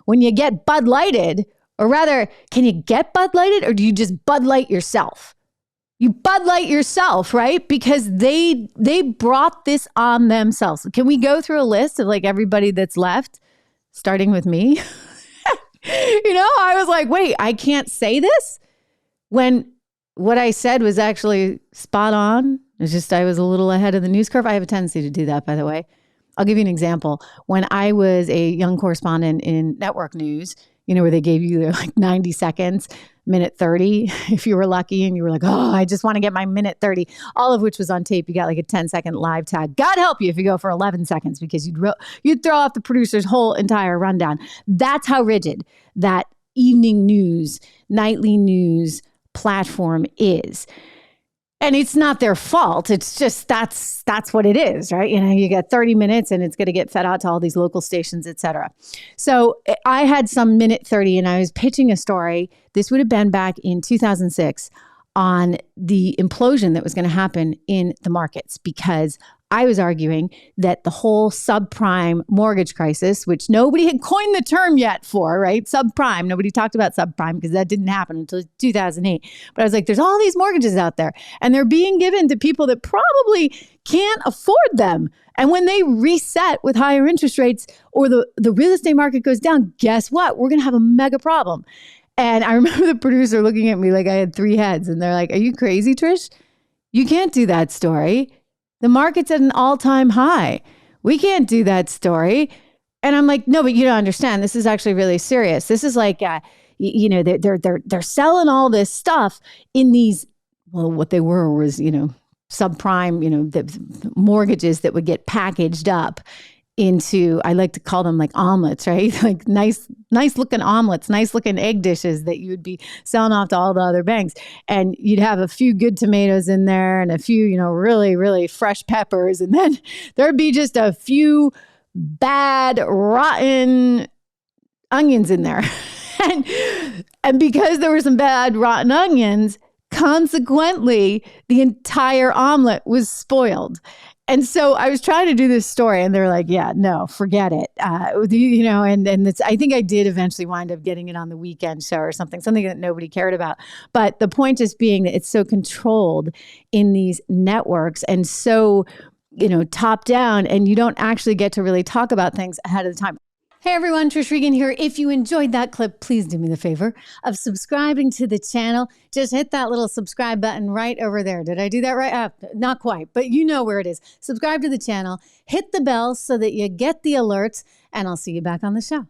when you get Bud Lighted, or rather, can you get Bud Lighted or do you just Bud Light yourself? You Bud Light yourself, right? Because they brought this on themselves. Can we go through a list of like everybody that's left, starting with me? I was like, wait, I can't say this when what I said was actually spot on. It's just I was a little ahead of the news curve. I have a tendency to do that, by the way. I'll give you an example. When I was a young correspondent in network news, where they gave you like 90 seconds, minute 30, if you were lucky and you were like, oh, I just want to get my minute 30, all of which was on tape. You got like a 10-second live tag. God help you if you go for 11 seconds because you'd throw off the producer's whole entire rundown. That's how rigid that evening news, nightly news platform is. And it's not their fault. It's just that's what it is, right? You get 30 minutes and it's going to get fed out to all these local stations, et cetera. So I had some minute 30 and I was pitching a story. This would have been back in 2006 on the implosion that was going to happen in the markets because I was arguing that the whole subprime mortgage crisis, which nobody had coined the term yet for, right? Subprime. Nobody talked about subprime because that didn't happen until 2008. But I was like, there's all these mortgages out there and they're being given to people that probably can't afford them. And when they reset with higher interest rates or the real estate market goes down, guess what? We're going to have a mega problem. And I remember the producer looking at me like I had three heads and they're like, are you crazy, Trish? You can't do that story. The market's at an all-time high. We can't do that story. And I'm like, no, but you don't understand. This is actually really serious. This is like, they're selling all this stuff in these, well, what they were was, subprime, the mortgages that would get packaged up into, I like to call them like omelets, right? Like nice looking omelets, nice looking egg dishes that you would be selling off to all the other banks. And you'd have a few good tomatoes in there and a few, really, really fresh peppers. And then there'd be just a few bad, rotten onions in there. and because there were some bad, rotten onions, consequently, the entire omelet was spoiled. And so I was trying to do this story and they're like, yeah, no, forget it. And it's, I think I did eventually wind up getting it on the weekend show or something that nobody cared about. But the point just being that it's so controlled in these networks and so, top down, and you don't actually get to really talk about things ahead of the time. Hey everyone, Trish Regan here. If you enjoyed that clip, please do me the favor of subscribing to the channel. Just hit that little subscribe button right over there. Did I do that right? Not quite, but you know where it is. Subscribe to the channel, hit the bell so that you get the alerts, and I'll see you back on the show.